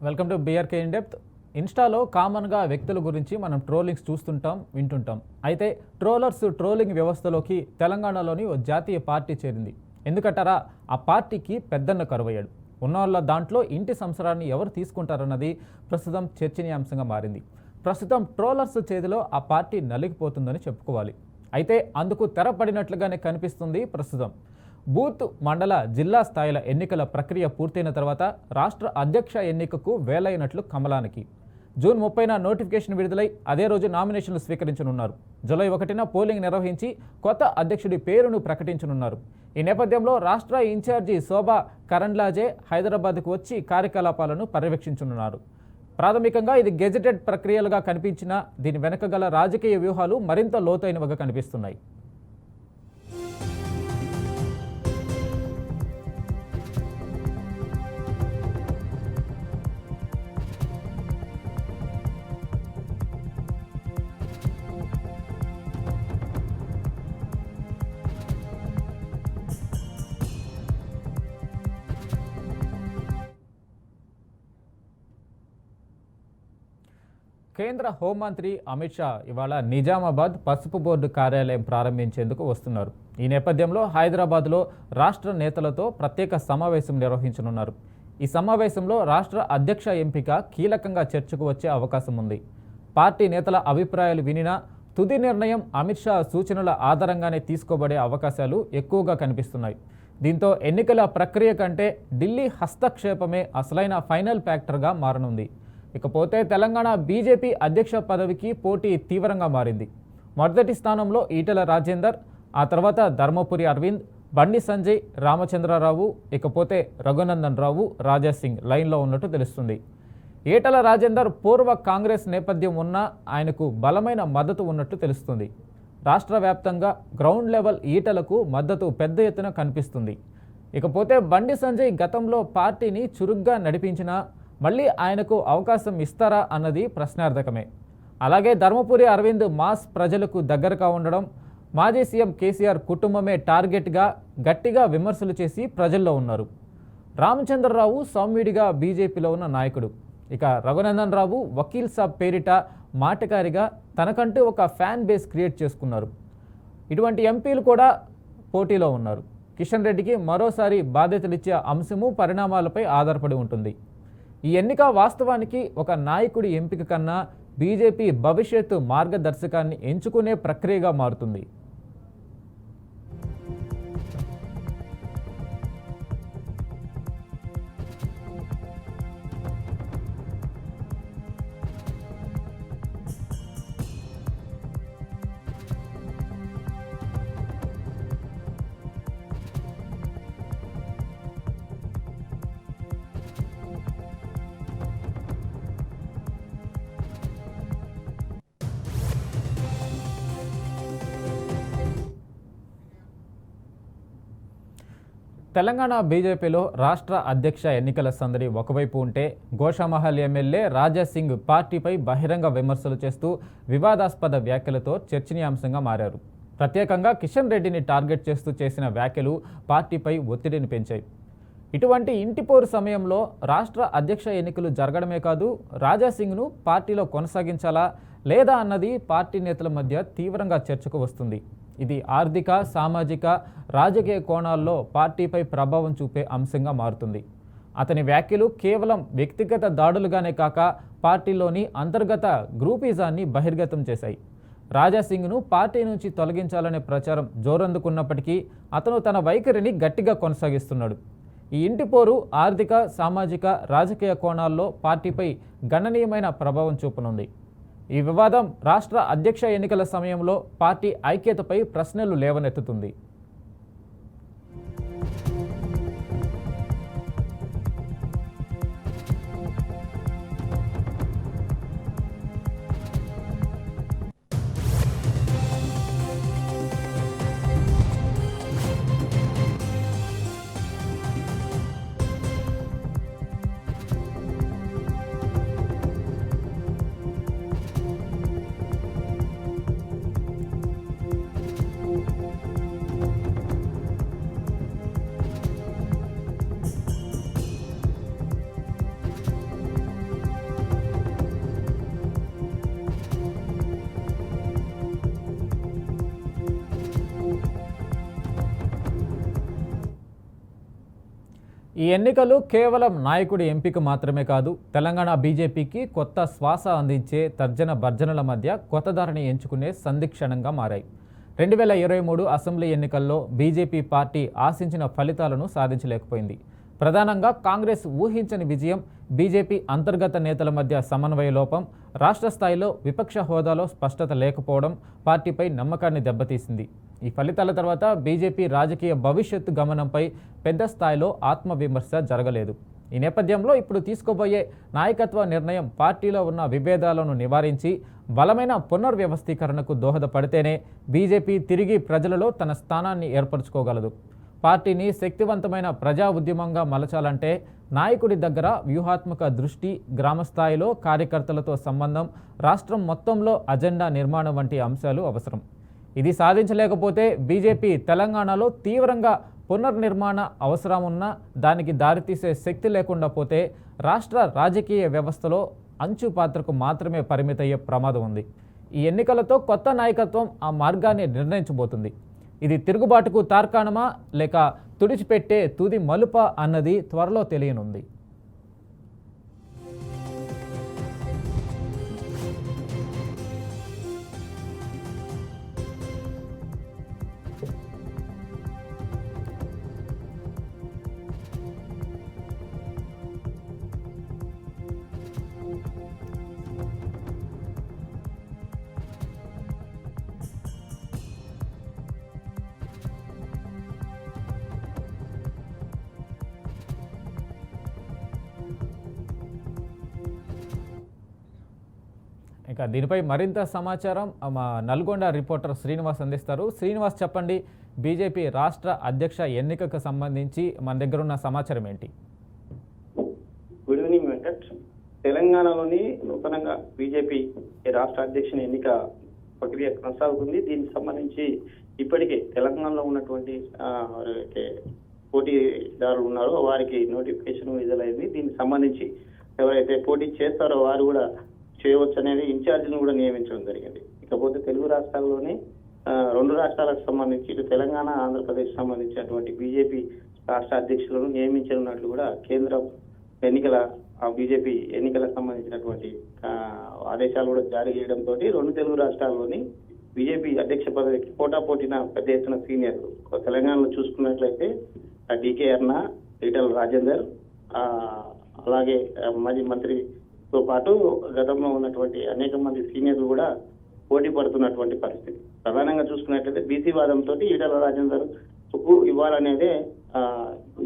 Welcome to BRK in depth. ఇన్స్టాలో కామన్గా వ్యక్తుల గురించి మనం ట్రోలింగ్స్ చూస్తుంటాం, వింటుంటాం. అయితే ట్రోలింగ్ వ్యవస్థలోకి తెలంగాణలోని ఓ జాతీయ పార్టీ చేరింది. ఎందుకంటారా, ఆ పార్టీకి పెద్దన్న కరువయ్యాడు. ఉన్నవాళ్ళ దాంట్లో ఇంటి సంవత్సరాన్ని ఎవరు తీసుకుంటారన్నది ప్రస్తుతం చర్చనీయాంశంగా మారింది. ప్రస్తుతం ట్రోలర్స్ చేతిలో ఆ పార్టీ నలిగిపోతుందని చెప్పుకోవాలి. అయితే అందుకు తెరపడినట్లుగానే కనిపిస్తుంది ప్రస్తుతం. బూత్, మండల, జిల్లా స్థాయిల ఎన్నికల ప్రక్రియ పూర్తయిన తర్వాత రాష్ట్ర అధ్యక్ష ఎన్నికకు వేలైనట్లు కమలానికి. జూన్ 30న నోటిఫికేషన్ విడుదలై అదే రోజు నామినేషన్లు స్వీకరించనున్నారు. జూలై 1న పోలింగ్ నిర్వహించి కొత్త అధ్యక్షుడి పేరును ప్రకటించనున్నారు. ఈ నేపథ్యంలో రాష్ట్ర ఇన్ఛార్జి శోభా కరంద్లాజే హైదరాబాద్కు వచ్చి కార్యకలాపాలను పర్యవేక్షించనున్నారు. ప్రాథమికంగా ఇది గెజెటెడ్ ప్రక్రియలుగా కనిపించినా దీని వెనుక గల రాజకీయ వ్యూహాలు మరింత లోతైనవిగా కనిపిస్తున్నాయి. కేంద్ర హోంమంత్రి అమిత్ షా ఇవాళ నిజామాబాద్ పసుపు బోర్డు కార్యాలయం ప్రారంభించేందుకు వస్తున్నారు. ఈ నేపథ్యంలో హైదరాబాద్లో రాష్ట్ర నేతలతో ప్రత్యేక సమావేశం నిర్వహించనున్నారు. ఈ సమావేశంలో రాష్ట్ర అధ్యక్ష ఎంపిక కీలకంగా చర్చకు వచ్చే అవకాశం ఉంది. పార్టీ నేతల అభిప్రాయాలు వినినా తుది నిర్ణయం అమిత్ షా సూచనల ఆధారంగానే తీసుకోబడే అవకాశాలు ఎక్కువగా కనిపిస్తున్నాయి. దీంతో ఎన్నికల ప్రక్రియ కంటే ఢిల్లీ హస్తక్షేపమే అసలైన ఫైనల్ ఫ్యాక్టర్గా మారనుంది. ఇకపోతే తెలంగాణ బీజేపీ అధ్యక్ష పదవికి పోటీ తీవ్రంగా మారింది. మొదటి స్థానంలో ఈటెల రాజేందర్, ఆ తర్వాత ధర్మపురి అరవింద్, బండి సంజయ్, రామచంద్రరావు, ఇకపోతే రఘునందన్ రావు, రాజాసింగ్ లైన్లో ఉన్నట్టు తెలుస్తుంది. ఈటెల రాజేందర్ పూర్వ కాంగ్రెస్ నేపథ్యం ఉన్నా ఆయనకు బలమైన మద్దతు ఉన్నట్టు తెలుస్తుంది. రాష్ట్ర వ్యాప్తంగా గ్రౌండ్ లెవెల్ ఈటలకు మద్దతు పెద్ద ఎత్తున కనిపిస్తుంది. ఇకపోతే బండి సంజయ్ గతంలో పార్టీని చురుగ్గా నడిపించినా మళ్ళీ ఆయనకు అవకాశం ఇస్తారా అన్నది ప్రశ్నార్థకమే. అలాగే ధర్మపురి అరవింద్ మాస్ ప్రజలకు దగ్గరగా ఉండడం, మాజీ సీఎం కేసీఆర్ కుటుంబమే టార్గెట్గా గట్టిగా విమర్శలు చేసి ప్రజల్లో ఉన్నారు. రామచంద్రరావు సౌమ్యుడిగా బీజేపీలో ఉన్న నాయకుడు. ఇక రఘునందన్ రావు వకీల్ సాబ్ పేరిట మాటకారిగా తనకంటూ ఒక ఫ్యాన్ బేస్ క్రియేట్ చేసుకున్నారు. ఇటువంటి ఎంపీలు కూడా పోటీలో ఉన్నారు. కిషన్ రెడ్డికి మరోసారి బాధ్యతలిచ్చే అంశము పరిణామాలపై ఆధారపడి ఉంటుంది. ఈ ఎన్నిక వాస్తవానికి ఒక నాయకుడి ఎంపిక కన్నా బీజేపీ భవిష్యత్తు మార్గదర్శకాన్ని ఎంచుకునే ప్రక్రియగా మారుతుంది. తెలంగాణ బీజేపీలో రాష్ట్ర అధ్యక్ష ఎన్నికల సందడి ఒకవైపు ఉంటే గోషామహల్ ఎమ్మెల్యే రాజాసింగ్ పార్టీపై బహిరంగ విమర్శలు చేస్తూ వివాదాస్పద వ్యాఖ్యలతో చర్చనీయాంశంగా మారారు. ప్రత్యేకంగా కిషన్ రెడ్డిని టార్గెట్ చేస్తూ చేసిన వ్యాఖ్యలు పార్టీపై ఒత్తిడిని పెంచాయి. ఇటువంటి ఇంటిపోరు సమయంలో రాష్ట్ర అధ్యక్ష ఎన్నికలు జరగడమే కాదు, రాజాసింగ్ను పార్టీలో కొనసాగించాలా లేదా అన్నది పార్టీ నేతల మధ్య తీవ్రంగా చర్చకు వస్తుంది. ఇది ఆర్థిక, సామాజిక, రాజకీయ కోణాల్లో పార్టీపై ప్రభావం చూపే అంశంగా మారుతుంది. అతని వ్యాఖ్యలు కేవలం వ్యక్తిగత దాడులుగానే కాక పార్టీలోని అంతర్గత గ్రూపిజాన్ని బహిర్గతం చేశాయి. రాజాసింగ్ను పార్టీ నుంచి తొలగించాలనే ప్రచారం జోరందుకున్నప్పటికీ అతను తన వైఖరిని గట్టిగా కొనసాగిస్తున్నాడు. ఈ ఇంటిపోరు ఆర్థిక, సామాజిక, రాజకీయ కోణాల్లో పార్టీపై గణనీయమైన ప్రభావం చూపనుంది. ఈ వివాదం రాష్ట్ర అధ్యక్ష ఎన్నికల సమయంలో పార్టీ ఐక్యతపై ప్రశ్నలు లేవనెత్తుతుంది. ఈ ఎన్నికలు కేవలం నాయకుడి ఎంపిక మాత్రమే కాదు, తెలంగాణ బీజేపీకి కొత్త శ్వాస అందించే తర్జన భర్జనల మధ్య కొత్త దారిని ఎంచుకునే సంధిక్షణంగా మారాయి. 2023 అసెంబ్లీ ఎన్నికల్లో బీజేపీ పార్టీ ఆశించిన ఫలితాలను సాధించలేకపోయింది. ప్రధానంగా కాంగ్రెస్ ఊహించని విజయం, బీజేపీ అంతర్గత నేతల మధ్య సమన్వయ లోపం, రాష్ట్ర స్థాయిలో విపక్ష హోదాలో స్పష్టత లేకపోవడం పార్టీపై నమ్మకాన్ని దెబ్బతీసింది. ఈ ఫలితాల తర్వాత బీజేపీ రాజకీయ భవిష్యత్తు గమనంపై పెద్ద స్థాయిలో ఆత్మవిమర్శ జరగలేదు. ఈ నేపథ్యంలో ఇప్పుడు తీసుకోబోయే నాయకత్వ నిర్ణయం పార్టీలో ఉన్న విభేదాలను నివారించి బలమైన పునర్వ్యవస్థీకరణకు దోహదపడితేనే బీజేపీ తిరిగి ప్రజలలో తన స్థానాన్ని ఏర్పరచుకోగలదు. పార్టీని శక్తివంతమైన ప్రజా ఉద్యమంగా మలచాలంటే నాయకుడి దగ్గర వ్యూహాత్మక దృష్టి, గ్రామస్థాయిలో కార్యకర్తలతో సంబంధం, రాష్ట్రం మొత్తంలో అజెండా నిర్మాణం వంటి అంశాలు అవసరం. ఇది సాధించలేకపోతే బీజేపీ తెలంగాణలో తీవ్రంగా పునర్నిర్మాణ అవసరం ఉన్నా దానికి దారితీసే శక్తి లేకుండా పోతే రాష్ట్ర రాజకీయ వ్యవస్థలో అంచు పాత్రకు మాత్రమే పరిమితయ్యే ప్రమాదం ఉంది. ఈ ఎన్నికలతో కొత్త నాయకత్వం ఆ మార్గాన్ని నిర్ణయించబోతుంది. ఇది తిరుగుబాటుకు తార్కాణమా లేక తుడిచిపెట్టే తుది మలుప అన్నది త్వరలో తెలియనుంది. ఇక దీనిపై మరింత సమాచారం మా నల్గొండ రిపోర్టర్ శ్రీనివాస్ అందిస్తారు. శ్రీనివాస్, చెప్పండి, బీజేపీ రాష్ట్ర అధ్యక్ష ఎన్నికకు సంబంధించి మన దగ్గర ఉన్న సమాచారం ఏంటి? Good evening Venkat. తెలంగాణలోని నూతనంగా బీజేపీ రాష్ట్ర అధ్యక్షుని ఎన్నిక ప్రక్రియ కొనసాగుతుంది. దీనికి సంబంధించి ఇప్పటికే తెలంగాణలో ఉన్నటువంటి పోటీదారులు ఉన్నారో వారికి నోటిఫికేషన్ విడుదలైంది. దీనికి సంబంధించి ఎవరైతే పోటీ చేస్తారో వారు కూడా చేయవచ్చు అనేది ఇన్ఛార్జిని కూడా నియమించడం జరిగింది. ఇకపోతే తెలుగు రాష్ట్రాల్లోని 2 రాష్ట్రాలకు సంబంధించి ఇటు తెలంగాణ, ఆంధ్రప్రదేశ్ సంబంధించినటువంటి బీజేపీ రాష్ట్ర అధ్యక్షులను నియమించనున్నట్లు కూడా కేంద్రం బీజేపీ ఎన్నికలకు సంబంధించినటువంటి ఆదేశాలు కూడా జారీ చేయడంతో 2 తెలుగు రాష్ట్రాల్లోని బీజేపీ అధ్యక్ష పదవికి పోటాపోటీన పెద్ద ఎత్తున సీనియర్లు తెలంగాణలో చూసుకున్నట్లయితే డికే అర్ణ, ఈటల రాజేందర్, అలాగే మాజీ మంత్రితో పాటు గతంలో ఉన్నటువంటి అనేక మంది సీనియర్లు కూడా పోటీ పడుతున్నటువంటి పరిస్థితి. ప్రధానంగా చూసుకున్నట్లయితే బీసీ వాదంతో ఈటల రాజేందర్ ఇవ్వాలనేదే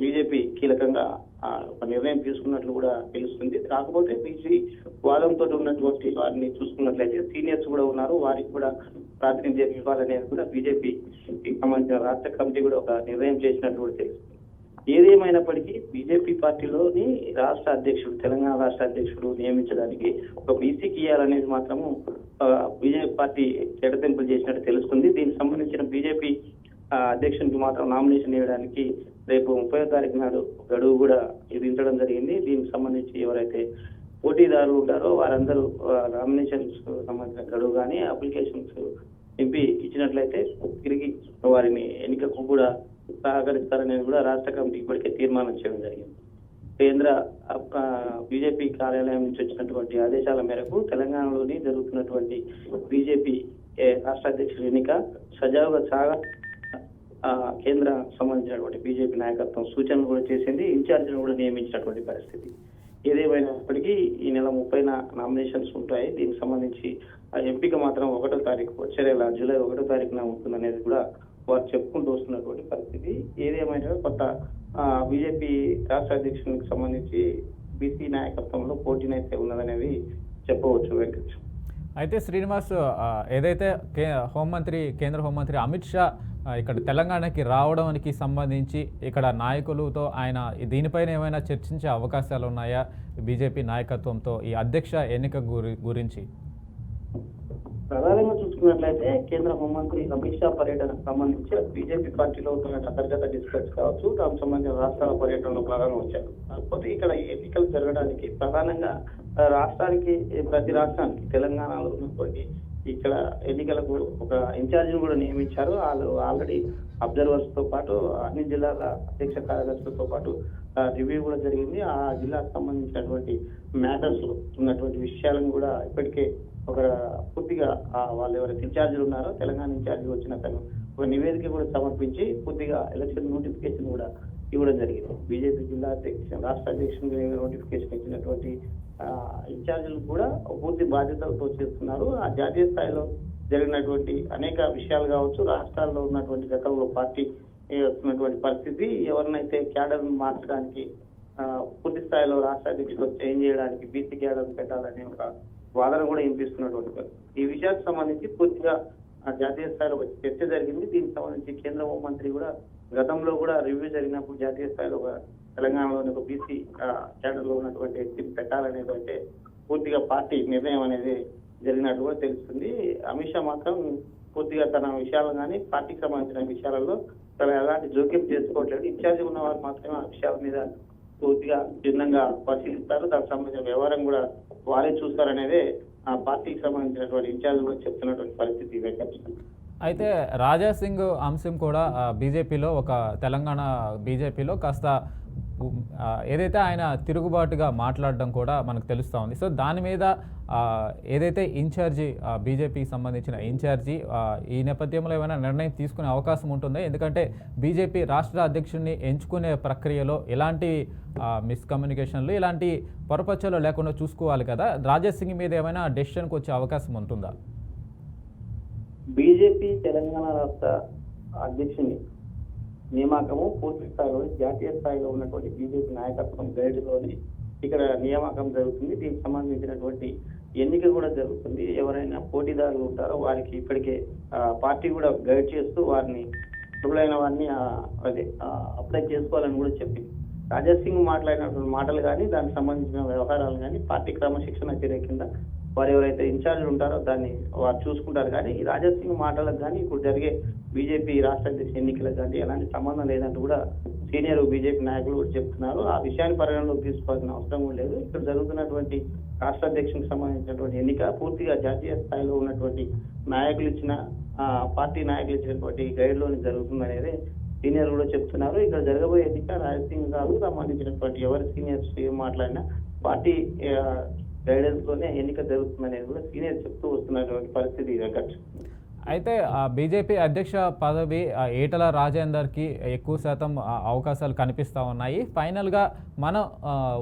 బీజేపీ కీలకంగా ఒక నిర్ణయం తీసుకున్నట్లు కూడా తెలుస్తుంది. కాకపోతే బీసీ వాదంతో ఉన్నటువంటి వారిని చూసుకున్నట్లయితే సీనియర్స్ కూడా ఉన్నారు, వారికి కూడా ప్రాతినిధ్యం ఇవ్వాలనేది కూడా బీజేపీకి సంబంధించిన రాష్ట్ర కమిటీ కూడా ఒక నిర్ణయం చేసినట్లు కూడా తెలుస్తుంది. ఏదేమైనప్పటికీ బీజేపీ పార్టీలోని రాష్ట్ర అధ్యక్షుడు, తెలంగాణ రాష్ట్ర అధ్యక్షుడు నియమించడానికి ఒక బీసీకి ఇవ్వాలనేది మాత్రము బీజేపీ పార్టీ ఎడతెంపులు చేసినట్టు తెలుస్తుంది. దీనికి సంబంధించిన బీజేపీ అధ్యక్షునికి మాత్రం నామినేషన్ ఇవ్వడానికి రేపు 30వ తారీఖు నాడు గడువు కూడా విధించడం జరిగింది. దీనికి సంబంధించి ఎవరైతే పోటీదారులు ఉంటారో వారందరూ నామినేషన్స్ సంబంధించిన గడువు కానీ అప్లికేషన్స్ నింపి ఇచ్చినట్లయితే తిరిగి వారిని ఎన్నికకు కూడా సహకరిస్తారనేది కూడా రాష్ట్ర కమిటీ ఇప్పటికే తీర్మానం చేయడం జరిగింది. కేంద్ర బీజేపీ కార్యాలయం నుంచి వచ్చినటువంటి ఆదేశాల మేరకు తెలంగాణలోని జరుగుతున్నటువంటి బీజేపీ రాష్ట్ర అధ్యక్షుల ఎన్నిక సజావుగా కేంద్ర సంబంధించినటువంటి బీజేపీ నాయకత్వం సూచనలు కూడా చేసింది, ఇన్ఛార్జిని కూడా నియమించినటువంటి పరిస్థితి. ఏదేమైనప్పటికీ ఈ నెల 30న నామినేషన్స్ ఉంటాయి. దీనికి సంబంధించి ఎంపిక మాత్రం 1వ తారీఖు వచ్చే నెల జూలై 1వ తారీఖున ఉంటుందనేది కూడా వారు చెప్పుకుంటూ వస్తున్నటువంటి పరిస్థితి. ఏదేమైనా కొత్త బీజేపీ రాష్ట్ర అధ్యక్షునికి సంబంధించి బీసీ నాయకత్వంలో పోటీనైతే ఉన్నదనేది చెప్పవచ్చు వెంకట్. అయితే శ్రీనివాస్, ఏదైతే కేంద్ర హోంమంత్రి అమిత్ షా ఇక్కడ తెలంగాణకి రావడానికి సంబంధించి ఇక్కడ నాయకులతో ఆయన దీనిపైన ఏమైనా చర్చించే అవకాశాలు ఉన్నాయా బీజేపీ నాయకత్వంతో ఈ అధ్యక్ష ఎన్నిక గురించి? ప్రధానంగా చూసుకున్నట్లయితే కేంద్ర హోంమంత్రి అమిత్ షా పర్యటనకు సంబంధించి బీజేపీ పార్టీలో ఉన్న అంతర్గత డిస్కస్ కావచ్చు, దానికి సంబంధించిన రాష్ట్రాల పర్యటనలో ప్రధానంగా వచ్చారు. కాకపోతే ఇక్కడ ఎన్నికలు జరగడానికి ప్రధానంగా రాష్ట్రానికి, ప్రతి రాష్ట్రానికి తెలంగాణలో ఉన్నటువంటి ఇక్కడ ఎన్నికలకు ఒక ఇన్ఛార్జిని కూడా నియమించారు. వాళ్ళు ఆల్రెడీ అబ్జర్వర్స్ తో పాటు అన్ని జిల్లాల అధ్యక్ష కార్యదర్శులతో పాటు రివ్యూ కూడా జరిగింది. ఆ జిల్లాకు సంబంధించినటువంటి మ్యాటర్స్ ఉన్నటువంటి విషయాలను కూడా ఇప్పటికే ఒక పూర్తిగా వాళ్ళు ఎవరైతే ఇన్ఛార్జీలు ఉన్నారో తెలంగాణ ఇన్ఛార్జి వచ్చిన తను ఒక నివేదిక కూడా సమర్పించి పూర్తిగా ఎలక్షన్ నోటిఫికేషన్ కూడా ఇవ్వడం జరిగింది. బీజేపీ జిల్లా అధ్యక్ష రాష్ట్ర అధ్యక్షునికి నోటిఫికేషన్ ఇచ్చినటువంటి ఇన్ఛార్జీలు కూడా పూర్తి బాధ్యతలతో చేస్తున్నారు. ఆ జాతీయ స్థాయిలో జరిగినటువంటి అనేక విషయాలు కావచ్చు, రాష్ట్రాల్లో ఉన్నటువంటి గతంలో పార్టీ వస్తున్నటువంటి పరిస్థితి, ఎవరినైతే క్యాడర్ మార్చడానికి పూర్తి స్థాయిలో రాష్ట్ర అధ్యక్షులు చేంజ్ చేయడానికి బీసీ క్యాడర్ పెట్టాలనే ఒక వాదన కూడా వినిపిస్తున్నటువంటి పరిస్థితి. ఈ విషయానికి సంబంధించి పూర్తిగా జాతీయ స్థాయిలో చర్చ జరిగింది. దీనికి సంబంధించి కేంద్ర హోంమంత్రి కూడా గతంలో కూడా రివ్యూ జరిగినప్పుడు జాతీయ స్థాయిలో ఒక తెలంగాణలోని ఒక బీసీ క్యాడర్ లో ఉన్నటువంటి వ్యక్తిని పెట్టాలనేది అయితే పూర్తిగా పార్టీ నిర్ణయం అనేది జరిగినట్టు కూడా తెలుస్తుంది. అమిత్ షా మాత్రం పూర్తిగా తన విషయాలు కానీ పార్టీకి సంబంధించిన విషయాలలో తన ఎలాంటి జోక్యం చేసుకోవట్లేదు. ఇన్ఛార్జి ఉన్న వారు మాత్రమే ఆ విషయాల మీద పూర్తిగా భిన్నంగా పరిశీలిస్తారు. దానికి సంబంధించిన వ్యవహారం కూడా వారే చూస్తారనేదే ఆ పార్టీకి సంబంధించినటువంటి ఇన్ఛార్జ్ కూడా చెప్తున్నటువంటి పరిస్థితి వెంకట. అయితే రాజా సింగ్ అంశం కూడా బీజేపీలో ఒక తెలంగాణ బీజేపీలో కాస్త ఏదైతే ఆయన తిరుగుబాటుగా మాట్లాడడం కూడా మనకు తెలుస్తూ ఉంది. సో దాని మీద ఏదైతే ఇన్ఛార్జి బీజేపీకి సంబంధించిన ఇన్ఛార్జి ఈ నేపథ్యంలో ఏమైనా నిర్ణయం తీసుకునే అవకాశం ఉంటుందా? ఎందుకంటే బీజేపీ రాష్ట్ర అధ్యక్షుడిని ఎంచుకునే ప్రక్రియలో ఎలాంటి మిస్కమ్యూనికేషన్లు ఇలాంటి పొరపచ్చలు లేకుండా చూసుకోవాలి కదా. రాజా సింగ్ మీద ఏమైనా డెసిషన్కి వచ్చే అవకాశం ఉంటుందా? బీజేపీ తెలంగాణ రాష్ట్ర అధ్యక్షుని నియామకము పూర్తి స్థాయిలో జాతీయ స్థాయిలో ఉన్నటువంటి బీజేపీ నాయకత్వం గైడ్లోని ఇక్కడ నియామకం జరుగుతుంది. దీనికి సంబంధించినటువంటి ఎన్నిక కూడా జరుగుతుంది. ఎవరైనా పోటీదారులు ఉంటారో వారికి ఇప్పటికే పార్టీ కూడా గైడ్ చేస్తూ వారిని అర్హులైన వారిని అప్లై చేసుకోవాలని కూడా చెప్పింది. రాజా సింగ్ మాట్లాడినటువంటి మాటలు కానీ దానికి సంబంధించిన వ్యవహారాలు కానీ పార్టీ క్రమశిక్షణ చర్య కింద వారు ఎవరైతే ఇన్ఛార్జీలు ఉంటారో దాన్ని వారు చూసుకుంటారు. కానీ ఈ రాజా సింగ్ మాటలకు కానీ ఇప్పుడు జరిగే బీజేపీ రాష్ట్ర అధ్యక్ష ఎన్నికలకు కానీ ఎలాంటి సంబంధం లేదంటూ కూడా సీనియర్ బీజేపీ నాయకులు కూడా చెప్తున్నారు. ఆ విషయాన్ని పరిగణలోకి తీసుకోవాల్సిన అవసరం కూడా లేదు. ఇక్కడ జరుగుతున్నటువంటి రాష్ట్ర అధ్యక్షునికి సంబంధించినటువంటి ఎన్నిక పూర్తిగా జాతీయ స్థాయిలో ఉన్నటువంటి నాయకులు ఇచ్చిన పార్టీ నాయకులు ఇచ్చినటువంటి గైడ్ లోని జరుగుతుందనేది సీనియర్ కూడా చెప్తున్నారు. ఇక్కడ జరగబోయే ఎన్నిక రాజా సింగ్ కాదు, సంబంధించినటువంటి ఎవరి సీనియర్స్ ఏం మాట్లాడినా పార్టీ గైడెన్స్ లోనే ఎన్నిక జరుగుతుందనేది కూడా సీనియర్ చెప్తూ వస్తున్నటువంటి పరిస్థితి వెంకట్. అయితే బీజేపీ అధ్యక్ష పదవి ఈటల రాజేందర్కి ఎక్కువ శాతం అవకాశాలు కనిపిస్తూ ఉన్నాయి. ఫైనల్గా మన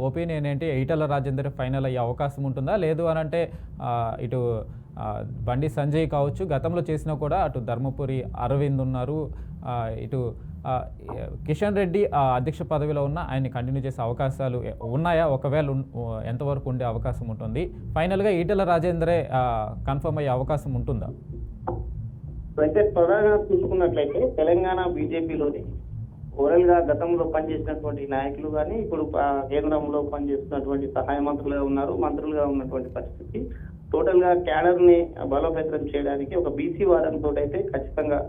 ఒపీనియన్ ఏంటి? ఈటల రాజేందర్ ఫైనల్ అయ్యే అవకాశం ఉంటుందా? లేదు అని అంటే ఇటు బండి సంజయ్ కావచ్చు, గతంలో చేసినా కూడా అటు ధర్మపురి అరవింద్ ఉన్నారు, ఇటు కిషన్ రెడ్డి అధ్యక్ష పదవిలో ఉన్న ఆయన్ని కంటిన్యూ చేసే అవకాశాలు ఉన్నాయా? ఒకవేళ ఎంతవరకు ఉండే అవకాశం ఉంటుంది? ఫైనల్గా ఈటల రాజేందరే కన్ఫర్మ్ అయ్యే అవకాశం ఉంటుందా? అయితే ప్రధానంగా చూసుకున్నట్లయితే తెలంగాణ బీజేపీలోని ఓవరాల్ గా గతంలో పనిచేసినటువంటి నాయకులు కానీ ఇప్పుడు కేంద్రంలో పనిచేస్తున్నటువంటి సహాయ మంత్రులుగా ఉన్నారు, మంత్రులుగా ఉన్నటువంటి పరిస్థితి. టోటల్ గా క్యాడర్ ని బలోపేతం చేయడానికి ఒక బీసీ వాదంతో అయితే ఖచ్చితంగా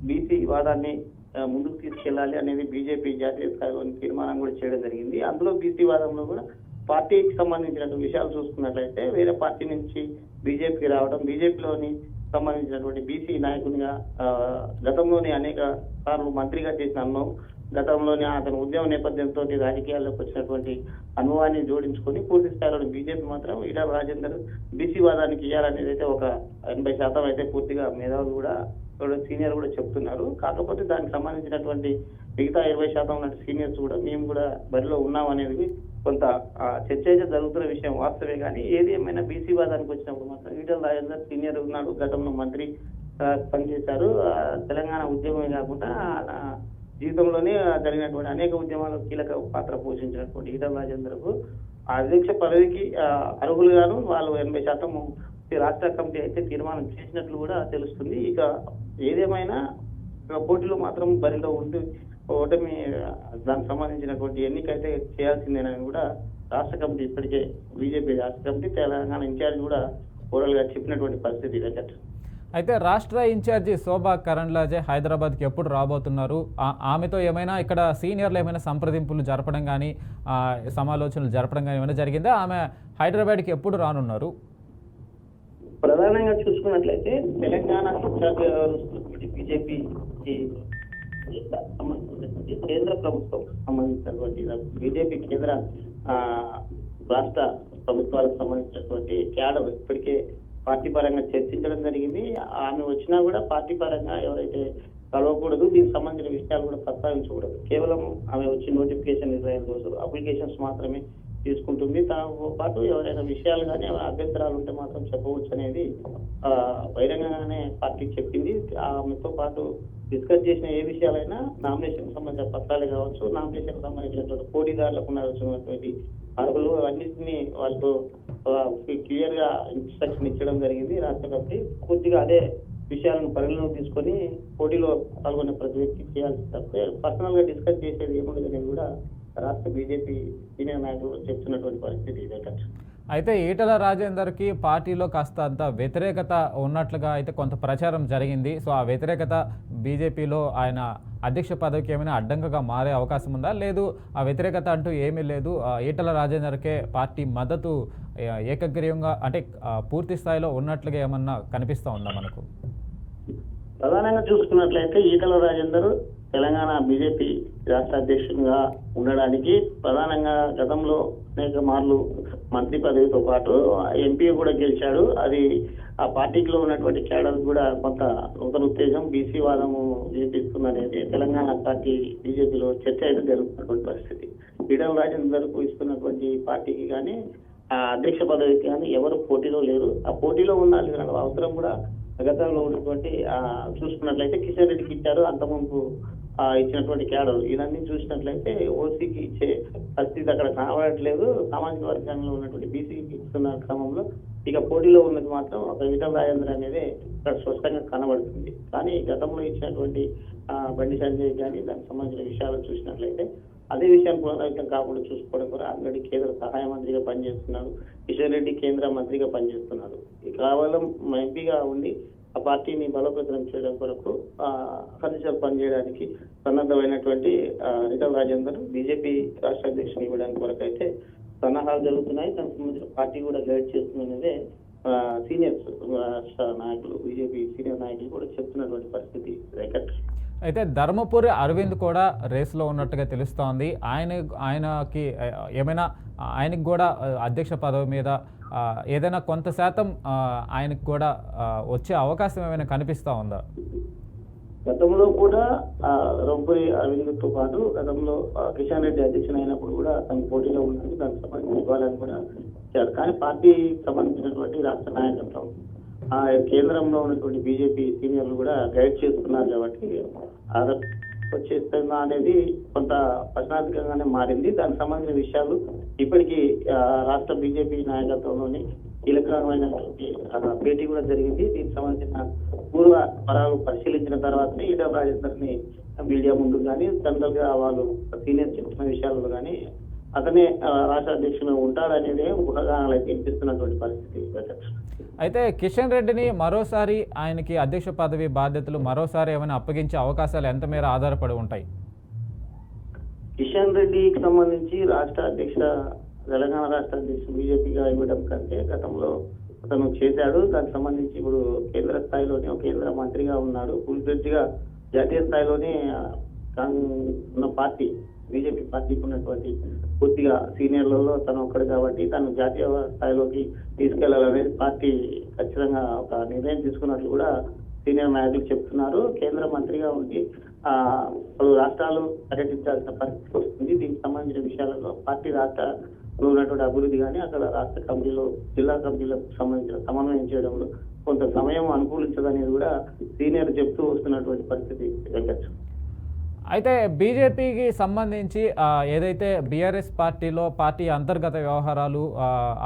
బీసీ వాదాన్ని ముందుకు తీసుకెళ్లాలి అనేది బీజేపీ జాతీయ స్థాయిలోని తీర్మానం కూడా చేయడం జరిగింది. అందులో బీసీ వాదంలో కూడా పార్టీకి సంబంధించినటువంటి విషయాలు చూసుకున్నట్లయితే వేరే పార్టీ నుంచి బీజేపీకి రావడం, బీజేపీలోని సంబంధించినటువంటి బీసీ నాయకునిగా గతంలోని అనేక సార్లు మంత్రిగా చేసిన అనుభవం, గతంలోని అతను ఉద్యమ నేపథ్యంతో రాజకీయాల్లోకి వచ్చినటువంటి అనుభవాన్ని జోడించుకొని పూర్తి స్థాయిలో బీజేపీ మాత్రం ఈటల రాజేందర్ బీసీ వాదానికి ఇవ్వాలనేది అయితే ఒక 80% అయితే పూర్తిగా మేధావులు కూడా సీనియర్ కూడా చెప్తున్నారు. కాకపోతే దానికి సంబంధించినటువంటి మిగతా 20% ఉన్నట్టు సీనియర్స్ కూడా మేము కూడా బరిలో ఉన్నాం అనేది కొంత చర్చ అయితే జరుగుతున్న విషయం వాస్తవే. కానీ ఏది ఏమైనా బీసీ వాదానికి వచ్చినప్పుడు మాత్రం ఈటల రాజేందర్ సీనియర్ ఉన్నాడు, గతంలో మంత్రి పనిచేశారు. తెలంగాణ ఉద్యమమే కాకుండా జీవితంలోనే జరిగినటువంటి అనేక ఉద్యమాల్లో కీలక పాత్ర పోషించినటువంటి ఈటల రాజేందర్కు అధ్యక్ష పదవికి అర్హులుగాను వాళ్ళు 80% రాష్ట్ర కమిటీ అయితే తీర్మానం చేసినట్లు కూడా తెలుస్తుంది. ఇక ఏదేమైనా పోటీలో మాత్రం బరిలో ఉండి ఓటమి దానికి సంబంధించినటువంటి ఎన్నిక అయితే చేయాల్సిందేనని కూడా రాష్ట్ర కమిటీ ఇప్పటికే బీజేపీ రాష్ట్ర కమిటీ తెలంగాణ ఇన్ఛార్జ్ కూడా ఓవరాల్ గా చెప్పినటువంటి పరిస్థితి వెంకట్. అయితే రాష్ట్ర ఇన్ఛార్జి శోభా కరంద్లాజే హైదరాబాద్కి ఎప్పుడు రాబోతున్నారు? ఆమెతో ఏమైనా ఇక్కడ సీనియర్లు ఏమైనా సంప్రదింపులు జరపడం కానీ సమాలోచనలు జరపడం కానీ ఏమైనా జరిగిందా? ఆమె హైదరాబాద్కి ఎప్పుడు రానున్నారు? ప్రధానంగా చూసుకున్నట్లయితే తెలంగాణ బీజేపీ కేంద్ర ప్రభుత్వం సంబంధించినటువంటి బీజేపీ కేంద్ర రాష్ట్ర ప్రభుత్వాలకు సంబంధించినటువంటి క్యాడర్ ఇప్పటికే పార్టీ పరంగా చర్చించడం జరిగింది. ఆమె వచ్చినా కూడా పార్టీ పరంగా ఎవరైతే కలవకూడదు, దీనికి సంబంధించిన విషయాలు కూడా ప్రస్తావించకూడదు. కేవలం ఆమె వచ్చి నోటిఫికేషన్ ఇజ్రాయల్ కోసం అప్లికేషన్స్ మాత్రమే తీసుకుంటుంది. దాంతో పాటు ఎవరైనా విషయాలు కానీ ఎవరైనా అభ్యంతరాలు ఉంటే మాత్రం చెప్పవచ్చు అనేది బహిరంగంగానే పార్టీ చెప్పింది. ఆమెతో పాటు డిస్కస్ చేసిన ఏ విషయాలైనా నామినేషన్ సంబంధించిన పత్రాలే కావచ్చు, నామినేషన్ సంబంధించినటువంటి పోటీదారులకు ఉండాల్సినటువంటి అర్హులు అన్నింటినీ వాళ్ళతో క్లియర్ గా ఇన్స్ట్రక్షన్ ఇచ్చడం జరిగింది. రాష్ట్ర కమిటీ పూర్తిగా అదే విషయాలను పరిగణలోకి తీసుకొని పోటీలో పాల్గొనే ప్రతి వ్యక్తి చేయాల్సి తప్పితే పర్సనల్ గా డిస్కస్ చేసేది ఏముండదు అనేది కూడా రాష్ట్ర బీజేపీ సీనియర్ నాయకులు చెప్తున్నటువంటి పరిస్థితి ఇదే. అయితే ఈటల రాజేందర్కి పార్టీలో కాస్త అంత వ్యతిరేకత ఉన్నట్లుగా అయితే కొంత ప్రచారం జరిగింది. సో ఆ వ్యతిరేకత బీజేపీలో ఆయన అధ్యక్ష పదవికి ఏమైనా అడ్డంకగా మారే అవకాశం ఉందా? లేదు ఆ వ్యతిరేకత అంటూ ఏమీ లేదు, ఈటల రాజేందర్కే పార్టీ మద్దతు ఏకగ్రీవంగా అంటే పూర్తి స్థాయిలో ఉన్నట్లుగా ఏమన్నా కనిపిస్తూ ఉందా మనకు? ప్రధానంగా చూసుకున్నట్లయితే ఈటల రాజేందర్ తెలంగాణ బీజేపీ రాష్ట్ర అధ్యక్షునిగా ఉండడానికి ప్రధానంగా గతంలో అనేక మార్లు మంత్రి పదవితో పాటు ఎంపీ కూడా గెలిచాడు. అది ఆ పార్టీలో ఉన్నటువంటి క్యాడర్ కూడా కొంత నూతన ఉత్తేజం, బీసీ వాదము వినిపిస్తుందనేది తెలంగాణ పార్టీ బీజేపీలో చర్చ అయితే జరుగుతున్నటువంటి పరిస్థితి. ఈటల రాజేందర్కు ఇస్తున్నటువంటి పార్టీకి కానీ ఆ అధ్యక్ష పదవికి కానీ ఎవరు పోటీలో లేరు. ఆ పోటీలో ఉండాల్సిన అవసరం కూడా గతంలో ఉన్నటువంటి చూసుకున్నట్లయితే కిషన్ రెడ్డికి ఇచ్చారు, అంతకుముందు ఇచ్చినటువంటి క్యాడర్ ఇవన్నీ చూసినట్లయితే ఓసీకి ఇచ్చే పరిస్థితి అక్కడ కనబడట్లేదు. సామాజిక వర్గంలో ఉన్నటువంటి బీసీకి ఇస్తున్న క్రమంలో ఇక పోటీలో ఉన్నది మాత్రం ఒక ఈటల రాజేందర్ అనేది ఇక్కడ స్పష్టంగా కనబడుతుంది. కానీ గతంలో ఇచ్చినటువంటి బండి సంజయ్ కానీ దానికి సంబంధించిన విషయాలు చూసినట్లయితే అదే విషయాన్ని పునరావృతం కాకుండా చూసుకోవడం కూడా ఆల్రెడీ కేంద్ర సహాయ మంత్రిగా పనిచేస్తున్నాడు, కిషన్ రెడ్డి కేంద్ర మంత్రిగా పనిచేస్తున్నాడు. కేవలం ఎంపీగా ఉండి ఆ పార్టీని బలోపేతం చేయడం కొరకు అహర్నిశలు పనిచేయడానికి సన్నద్ధమైనటువంటి ఈటల రాజేందర్ బీజేపీ రాష్ట్ర అధ్యక్షుని ఇవ్వడానికి కొరకు అయితే సన్నాహాలు జరుగుతున్నాయి. దానికి సంబంధించిన పార్టీ కూడా గైడ్ చేస్తుందనేదే సీనియర్స్ రాష్ట్ర నాయకులు, బీజేపీ సీనియర్ నాయకులు కూడా చెప్తున్నటువంటి పరిస్థితి రేఖట్. అయితే ధర్మపురి అరవింద్ కూడా రేసులో ఉన్నట్టుగా తెలుస్తోంది. ఆయనకి ఏమైనా ఆయనకు కూడా అధ్యక్ష పదవి మీద ఏదైనా కొంత శాతం ఆయనకు కూడా వచ్చే అవకాశం ఏమైనా కనిపిస్తూ ఉందా? గతంలో కూడా ధర్మపురి అరవింద్తో పాటు గతంలో కిషన్ రెడ్డి అధ్యక్షుడు అయినప్పుడు కూడా తన పోటీలో ఉన్నది, దానికి సంబంధించి ఇవ్వాలని కూడా ఇచ్చారు. కానీ పార్టీకి సంబంధించినటువంటి రాష్ట్ర నాయకత్వం కేంద్రంలో ఉన్నటువంటి బీజేపీ సీనియర్లు కూడా గైడ్ చేస్తున్నారు కాబట్టి వచ్చేస్తుందా అనేది కొంత ప్రశ్నార్థకంగానే మారింది. దానికి సంబంధించిన విషయాలు ఇప్పటికీ రాష్ట్ర బీజేపీ నాయకత్వంలోని కీలకమైనటువంటి భేటీ కూడా జరిగింది. దీనికి సంబంధించిన పూర్వ పరాలు పరిశీలించిన తర్వాతనే ఈటల రాజేందర్ ని మీడియా ముందు కానీ జనరల్ గా వాళ్ళు సీనియర్ చెప్తున్న విషయాల్లో కానీ అతనే రాష్ట్ర అధ్యక్షుడు ఉంటాడనేదే ఊహాగానాలు అయితే వినిపిస్తున్నటువంటి పరిస్థితి. అయితే కిషన్ రెడ్డిని మరోసారి ఆయనకి అధ్యక్ష పదవి బాధ్యతలు మరోసారి ఏమైనా అప్పగించే అవకాశాలు ఎంత మేర ఆధారపడి ఉంటాయి? కిషన్ రెడ్డికి సంబంధించి రాష్ట్ర అధ్యక్ష తెలంగాణ రాష్ట్ర అధ్యక్షుడు బీజేపీగా ఇవ్వడం కంటే గతంలో అతను చేశాడు. దానికి సంబంధించి ఇప్పుడు కేంద్ర స్థాయిలోనే ఒక కేంద్ర మంత్రిగా ఉన్నాడు. ఫుల్ ఫ్లెడ్జ్ గా జాతీయ స్థాయిలోనే ఉన్న పార్టీ బీజేపీ పార్టీకి ఉన్నటువంటి పూర్తిగా సీనియర్లలో తను ఒక్కడు కాబట్టి తను జాతీయ స్థాయిలోకి తీసుకెళ్లాలనేది పార్టీ ఖచ్చితంగా ఒక నిర్ణయం తీసుకున్నట్లు కూడా సీనియర్ నాయకులు చెప్తున్నారు. కేంద్ర మంత్రిగా ఉండి పలు రాష్ట్రాలు పర్యటించాల్సిన పరిస్థితి వస్తుంది. దీనికి సంబంధించిన విషయాలలో పార్టీ రాష్ట్రంలో ఉన్నటువంటి అభివృద్ధి కానీ అక్కడ రాష్ట్ర కమిటీలో జిల్లా కమిటీలకు సంబంధించిన సమన్వయం చేయడంలో కొంత సమయం అనుకూలించదనేది కూడా సీనియర్ చెప్తూ వస్తున్నటువంటి పరిస్థితి జరగచ్చు. అయితే బీజేపీకి సంబంధించి ఏదైతే బీఆర్ఎస్ పార్టీలో పార్టీ అంతర్గత వ్యవహారాలు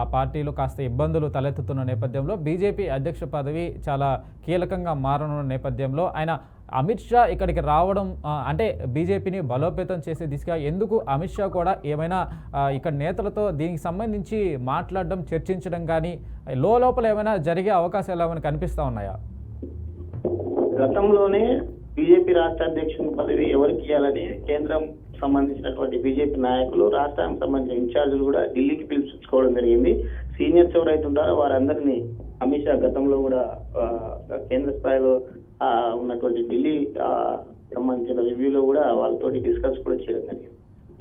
ఆ పార్టీలో కాస్త ఇబ్బందులు తలెత్తుతున్న నేపథ్యంలో బీజేపీ అధ్యక్ష పదవి చాలా కీలకంగా మారనున్న నేపథ్యంలో ఆయన అమిత్ షా ఇక్కడికి రావడం అంటే బీజేపీని బలోపేతం చేసే దిశగా ఎందుకు అమిత్ షా కూడా ఏమైనా ఇక్కడ నేతలతో దీనికి సంబంధించి మాట్లాడడం చర్చించడం కానీ లోపల ఏమైనా జరిగే అవకాశాలు ఏమైనా కనిపిస్తూ ఉన్నాయా? గతంలోనే బీజేపీ రాష్ట్ర అధ్యక్షుని పదవి ఎవరికి ఇవ్వాలని కేంద్రం సంబంధించినటువంటి బీజేపీ నాయకులు రాష్ట్రానికి సంబంధించిన ఇన్ఛార్జీలు కూడా ఢిల్లీకి పిలుచుకోవడం జరిగింది. సీనియర్స్ ఎవరైతే ఉంటారో వారందరినీ అమిత్ షా గతంలో కూడా కేంద్ర స్థాయిలో ఉన్నటువంటి ఢిల్లీ సంబంధించిన రివ్యూలో కూడా వాళ్ళతోటి డిస్కస్ కూడా చేయడం జరిగింది.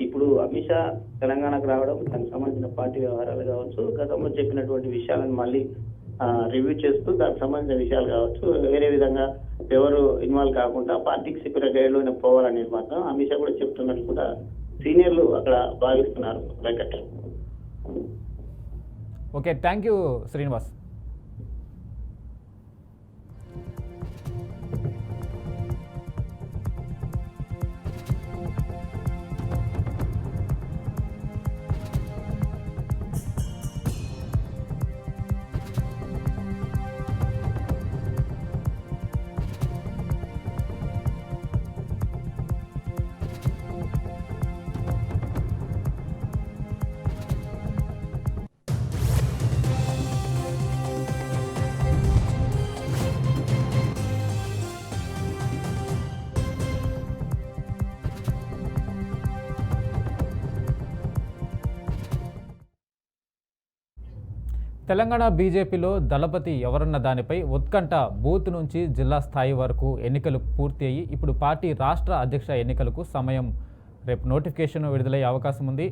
ఇప్పుడు అమిత్ షా తెలంగాణకు రావడం, దానికి సంబంధించిన పార్టీ వ్యవహారాలు కావచ్చు, గతంలో చెప్పినటువంటి విషయాలను మళ్ళీ రివ్యూ చేస్తూ దానికి సంబంధించిన విషయాలు కావచ్చు, వేరే విధంగా ఎవరు ఇన్వాల్వ్ కాకుండా పార్టీకి చెప్పిన గైడ్ లోనే పోవాలనేది మాత్రం అమిత్ షా కూడా చెప్తున్నట్టు కూడా సీనియర్లు అక్కడ భావిస్తున్నారు. Venkat. Okay, thank you Srinivas. Telangana బీజేపీలో దళపతి ఎవరన్న దానిపై ఉత్కంఠ బూత్ నుంచి జిల్లా స్థాయి వరకు ఎన్నికలు పూర్తి అయ్యి ఇప్పుడు పార్టీ రాష్ట్ర అధ్యక్ష ఎన్నికలకు సమయం రేపు నోటిఫికేషన్ విడుదలయ్యే అవకాశం ఉంది.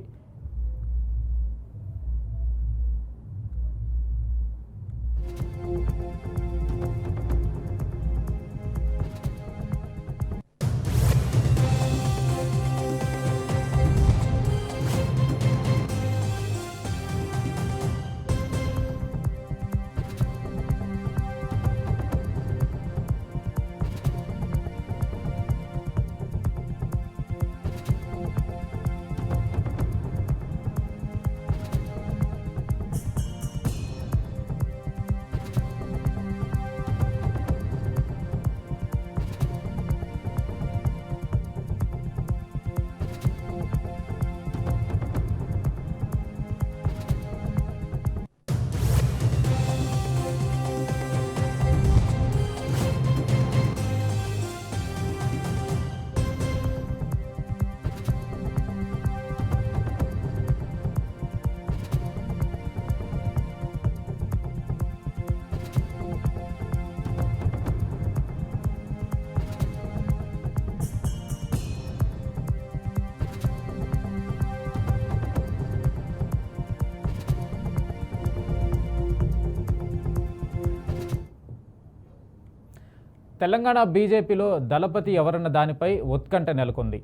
తెలంగాణ బీజేపీలో దళపతి ఎవరన్న దానిపై ఉత్కంఠ నెలకొంది.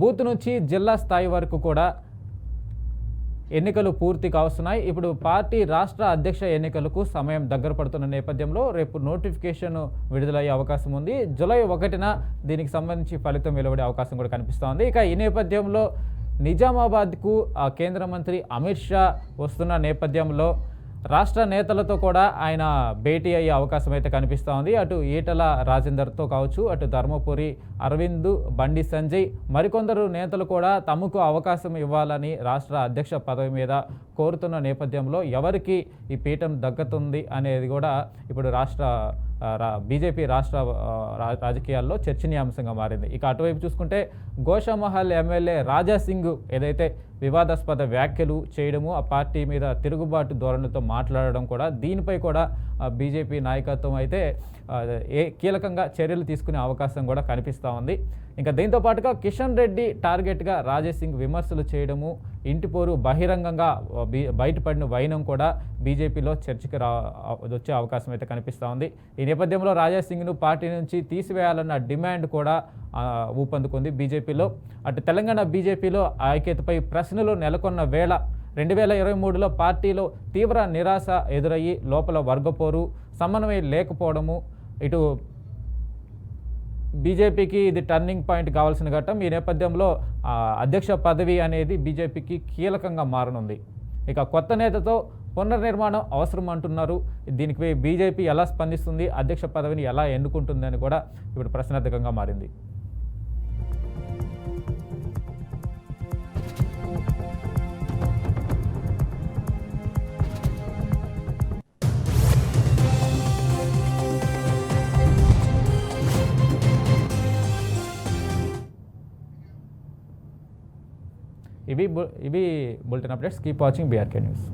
బూత్ నుంచి జిల్లా స్థాయి వరకు కూడా ఎన్నికలు పూర్తి కావస్తున్నాయి. ఇప్పుడు పార్టీ రాష్ట్ర అధ్యక్ష ఎన్నికలకు సమయం దగ్గర పడుతున్న నేపథ్యంలో రేపు నోటిఫికేషన్ విడుదలయ్యే అవకాశం ఉంది. జూలై 1న దీనికి సంబంధించి ఫలితం వెలువడే అవకాశం కూడా కనిపిస్తోంది. ఇక ఈ నేపథ్యంలో నిజామాబాద్కు కేంద్ర మంత్రి అమిత్ షా వస్తున్న నేపథ్యంలో రాష్ట్ర నేతలతో కూడా ఆయన భేటీ అయ్యే అవకాశం అయితే కనిపిస్తూ ఉంది. అటు ఈటల రాజేందర్తో కావచ్చు, అటు ధర్మపురి అరవింద్, బండి సంజయ్, మరికొందరు నేతలు కూడా తమకు అవకాశం ఇవ్వాలని రాష్ట్ర అధ్యక్ష పదవి మీద కోరుతున్న నేపథ్యంలో ఎవరికి ఈ పీఠం దక్కుతుంది అనేది కూడా ఇప్పుడు బీజేపీ రాష్ట్ర రాజకీయాల్లో చర్చనీయాంశంగా మారింది. ఇక అటువైపు చూసుకుంటే గోషామహల్ ఎమ్మెల్యే రాజాసింగ్ ఏదైతే వివాదాస్పద వ్యాఖ్యలు చేయడము, ఆ పార్టీ మీద తిరుగుబాటు ధోరణితో మాట్లాడడం కూడా, దీనిపై కూడా బీజేపీ నాయకత్వం అయితే కీలకంగా చర్యలు తీసుకునే అవకాశం కూడా కనిపిస్తూ ఉంది. ఇంకా దీంతో పాటుగా కిషన్ రెడ్డి టార్గెట్గా రాజాసింగ్ విమర్శలు చేయడము, ఇంటిపోరు బహిరంగంగా బయటపడిన వైనం కూడా బీజేపీలో చర్చకి వచ్చే అవకాశం అయితే కనిపిస్తూ ఉంది. ఈ నేపథ్యంలో రాజాసింగ్ను పార్టీ నుంచి తీసివేయాలన్న డిమాండ్ కూడా ఊపందుకుంది బీజేపీలో. అటు తెలంగాణ బీజేపీలో ఐక్యతపై ప్రశ్నలు నెలకొన్న వేళ 2023లో పార్టీలో తీవ్ర నిరాశ ఎదురయ్యి లోపల వర్గపోరు, సమన్వయం లేకపోవడము, ఇటు బీజేపీకి ఇది టర్నింగ్ పాయింట్ కావాల్సిన ఘట్టం. ఈ నేపథ్యంలో అధ్యక్ష పదవి అనేది బీజేపీకి కీలకంగా మారనుంది. ఇక కొత్త నేతతో పునర్నిర్మాణం అవసరం అంటున్నారు. దీనికి బీజేపీ ఎలా స్పందిస్తుంది, అధ్యక్ష పదవిని ఎలా ఎన్నుకుంటుంది అని కూడా ఇప్పుడు ప్రశ్నార్థకంగా మారింది. ఇవి bulletin updates. Keep watching BRK news.